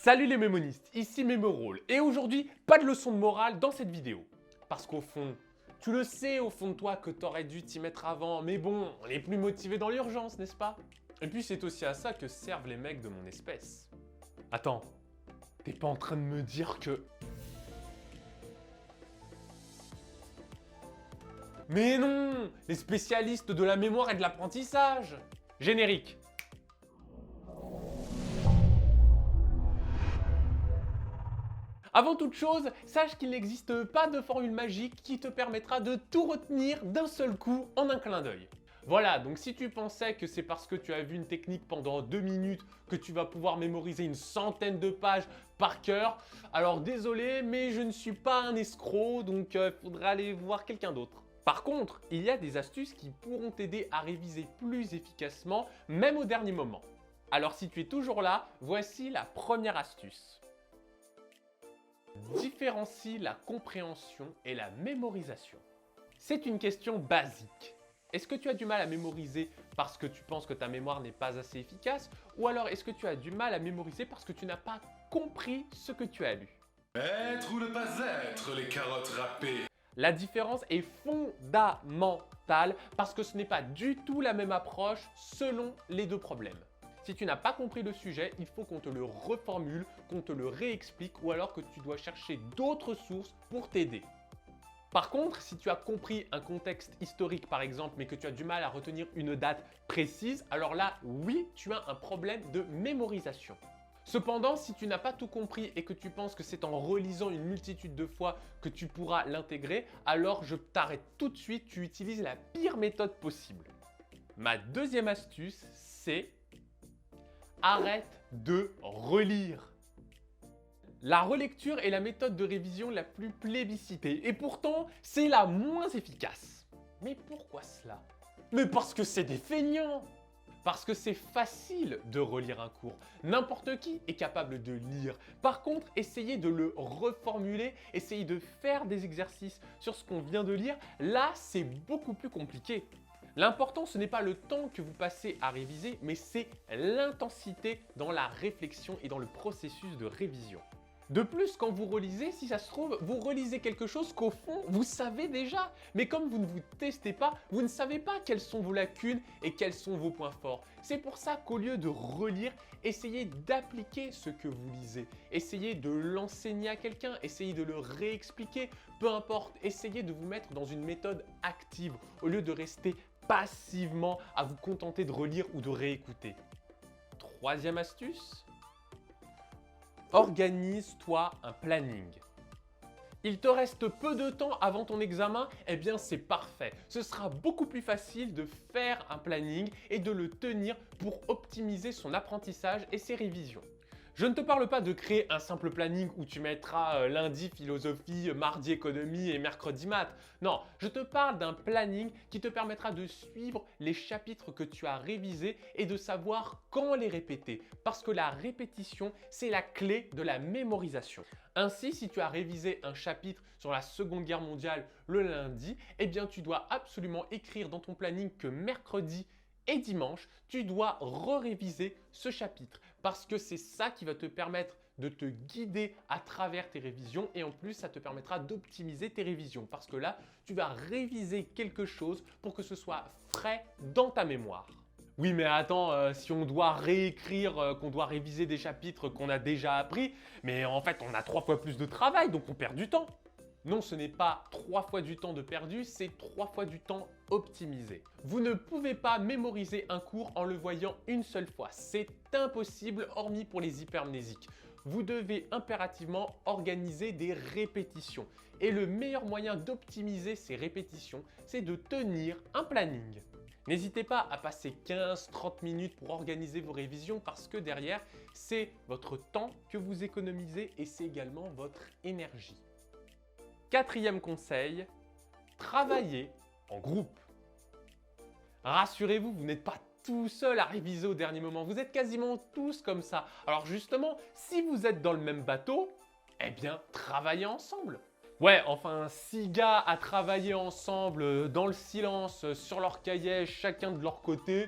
Salut les mémonistes, ici Mémorole et aujourd'hui, pas de leçon de morale dans cette vidéo. Parce qu'au fond, tu le sais au fond de toi que t'aurais dû t'y mettre avant, mais bon, on est plus motivé dans l'urgence, n'est-ce pas? Et puis c'est aussi à ça que servent les mecs de mon espèce. Attends, t'es pas en train de me dire que... Mais non! Les spécialistes de la mémoire et de l'apprentissage! Générique. Avant toute chose, sache qu'il n'existe pas de formule magique qui te permettra de tout retenir d'un seul coup en un clin d'œil. Voilà, donc si tu pensais que c'est parce que tu as vu une technique pendant 2 minutes que tu vas pouvoir mémoriser une centaine de pages par cœur, alors désolé, mais je ne suis pas un escroc, donc faudra aller voir quelqu'un d'autre. Par contre, il y a des astuces qui pourront t'aider à réviser plus efficacement, même au dernier moment. Alors si tu es toujours là, voici la première astuce. Différencie la compréhension et la mémorisation. C'est une question basique. Est-ce que tu as du mal à mémoriser parce que tu penses que ta mémoire n'est pas assez efficace, ou alors est-ce que tu as du mal à mémoriser parce que tu n'as pas compris ce que tu as lu? Être ou ne pas être les carottes râpées. La différence est fondamentale parce que ce n'est pas du tout la même approche selon les deux problèmes. Si tu n'as pas compris le sujet, il faut qu'on te le reformule, qu'on te le réexplique ou alors que tu dois chercher d'autres sources pour t'aider. Par contre, si tu as compris un contexte historique par exemple, mais que tu as du mal à retenir une date précise, alors là, oui, tu as un problème de mémorisation. Cependant, si tu n'as pas tout compris et que tu penses que c'est en relisant une multitude de fois que tu pourras l'intégrer, alors je t'arrête tout de suite, tu utilises la pire méthode possible. Ma deuxième astuce, c'est arrête de relire. La relecture est la méthode de révision la plus plébiscitée et pourtant, c'est la moins efficace. Mais pourquoi cela? Mais parce que c'est des feignants! Parce que c'est facile de relire un cours. N'importe qui est capable de lire. Par contre, essayez de le reformuler, essayez de faire des exercices sur ce qu'on vient de lire. Là, c'est beaucoup plus compliqué. L'important, ce n'est pas le temps que vous passez à réviser, mais c'est l'intensité dans la réflexion et dans le processus de révision. De plus, quand vous relisez, si ça se trouve, vous relisez quelque chose qu'au fond, vous savez déjà. Mais comme vous ne vous testez pas, vous ne savez pas quelles sont vos lacunes et quels sont vos points forts. C'est pour ça qu'au lieu de relire, essayez d'appliquer ce que vous lisez. Essayez de l'enseigner à quelqu'un, essayez de le réexpliquer. Peu importe, essayez de vous mettre dans une méthode active au lieu de rester passivement à vous contenter de relire ou de réécouter. Troisième astuce. Organise-toi un planning. Il te reste peu de temps avant ton examen, eh bien c'est parfait. Ce sera beaucoup plus facile de faire un planning et de le tenir pour optimiser son apprentissage et ses révisions. Je ne te parle pas de créer un simple planning où tu mettras lundi philosophie, mardi économie et mercredi maths. Non, je te parle d'un planning qui te permettra de suivre les chapitres que tu as révisés et de savoir quand les répéter. Parce que la répétition, c'est la clé de la mémorisation. Ainsi, si tu as révisé un chapitre sur la Seconde Guerre mondiale le lundi, eh bien tu dois absolument écrire dans ton planning que mercredi et dimanche, tu dois réviser ce chapitre parce que c'est ça qui va te permettre de te guider à travers tes révisions et en plus, ça te permettra d'optimiser tes révisions parce que là, tu vas réviser quelque chose pour que ce soit frais dans ta mémoire. Oui, mais attends, si on doit réécrire, qu'on doit réviser des chapitres qu'on a déjà appris, mais en fait, on a 3 fois plus de travail, donc on perd du temps. Non, ce n'est pas 3 fois du temps de perdu, c'est 3 fois du temps optimisé. Vous ne pouvez pas mémoriser un cours en le voyant une seule fois. C'est impossible, hormis pour les hypermnésiques. Vous devez impérativement organiser des répétitions. Et le meilleur moyen d'optimiser ces répétitions, c'est de tenir un planning. N'hésitez pas à passer 15-30 minutes pour organiser vos révisions parce que derrière, c'est votre temps que vous économisez et c'est également votre énergie. Quatrième conseil, travaillez en groupe. Rassurez-vous, vous n'êtes pas tout seul à réviser au dernier moment, vous êtes quasiment tous comme ça. Alors justement, si vous êtes dans le même bateau, eh bien, travaillez ensemble. Ouais, enfin, 6 gars à travailler ensemble dans le silence, sur leur cahier, chacun de leur côté,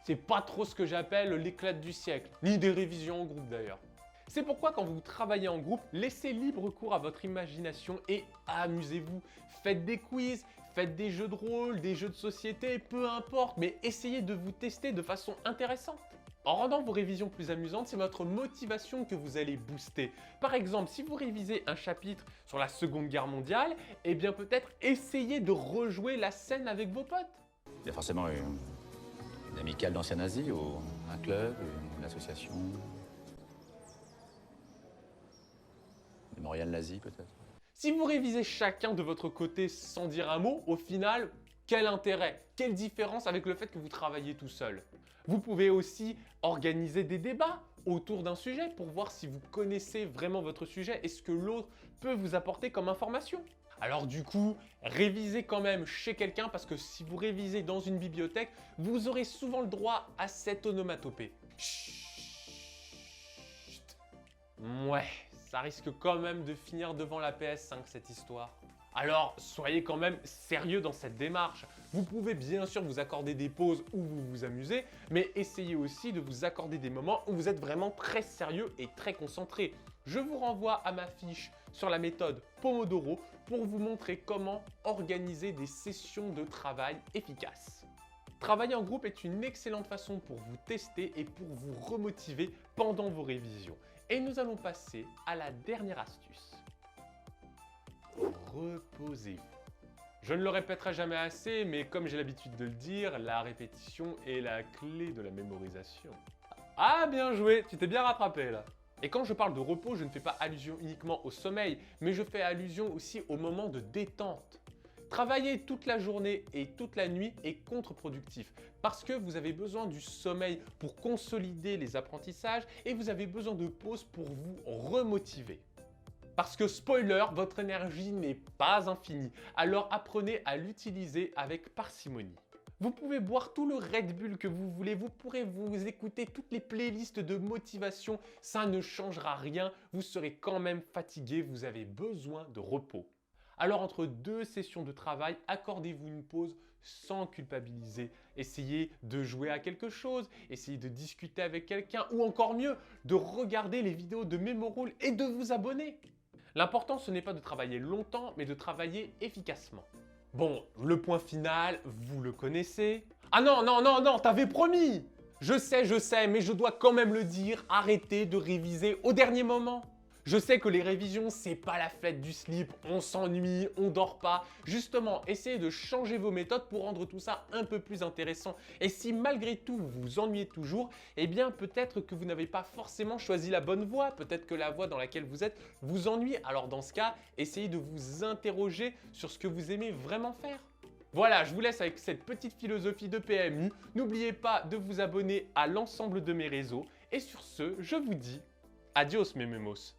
c'est pas trop ce que j'appelle l'éclate du siècle, ni des révisions en groupe d'ailleurs. C'est pourquoi quand vous travaillez en groupe, laissez libre cours à votre imagination et amusez-vous. Faites des quiz, faites des jeux de rôle, des jeux de société, peu importe, mais essayez de vous tester de façon intéressante. En rendant vos révisions plus amusantes, c'est votre motivation que vous allez booster. Par exemple, si vous révisez un chapitre sur la Seconde Guerre mondiale, eh bien peut-être essayez de rejouer la scène avec vos potes. Il y a forcément une amicale d'anciens nazis, ou un club, une association. Mémorial nazi peut-être. Si vous révisez chacun de votre côté sans dire un mot, au final, quel intérêt? Quelle différence avec le fait que vous travaillez tout seul? Vous pouvez aussi organiser des débats autour d'un sujet pour voir si vous connaissez vraiment votre sujet et ce que l'autre peut vous apporter comme information. Alors du coup, révisez quand même chez quelqu'un parce que si vous révisez dans une bibliothèque, vous aurez souvent le droit à cette onomatopée. Chut. Ouais, ça risque quand même de finir devant la PS5 cette histoire. Alors, soyez quand même sérieux dans cette démarche. Vous pouvez bien sûr vous accorder des pauses où vous vous amusez, mais essayez aussi de vous accorder des moments où vous êtes vraiment très sérieux et très concentré. Je vous renvoie à ma fiche sur la méthode Pomodoro pour vous montrer comment organiser des sessions de travail efficaces. Travailler en groupe est une excellente façon pour vous tester et pour vous remotiver pendant vos révisions. Et nous allons passer à la dernière astuce. Reposez-vous. Je ne le répéterai jamais assez, mais comme j'ai l'habitude de le dire, la répétition est la clé de la mémorisation. Ah, bien joué, tu t'es bien rattrapé là. Et quand je parle de repos, je ne fais pas allusion uniquement au sommeil, mais je fais allusion aussi au moment de détente. Travailler toute la journée et toute la nuit est contre-productif parce que vous avez besoin du sommeil pour consolider les apprentissages et vous avez besoin de pauses pour vous remotiver. Parce que, spoiler, votre énergie n'est pas infinie, alors apprenez à l'utiliser avec parcimonie. Vous pouvez boire tout le Red Bull que vous voulez, vous pourrez vous écouter toutes les playlists de motivation, ça ne changera rien, vous serez quand même fatigué, vous avez besoin de repos. Alors entre deux sessions de travail, accordez-vous une pause sans culpabiliser. Essayez de jouer à quelque chose, essayez de discuter avec quelqu'un ou encore mieux, de regarder les vidéos de Memorool et de vous abonner. L'important, ce n'est pas de travailler longtemps, mais de travailler efficacement. Bon, le point final, vous le connaissez. Ah non, t'avais promis! Je sais, mais je dois quand même le dire, arrêtez de réviser au dernier moment. Je sais que les révisions, c'est pas la fête du slip, on s'ennuie, on dort pas. Justement, essayez de changer vos méthodes pour rendre tout ça un peu plus intéressant. Et si malgré tout vous vous ennuyez toujours, eh bien peut-être que vous n'avez pas forcément choisi la bonne voie. Peut-être que la voie dans laquelle vous êtes vous ennuie. Alors dans ce cas, essayez de vous interroger sur ce que vous aimez vraiment faire. Voilà, je vous laisse avec cette petite philosophie de PMU. N'oubliez pas de vous abonner à l'ensemble de mes réseaux. Et sur ce, je vous dis adios mes mémos.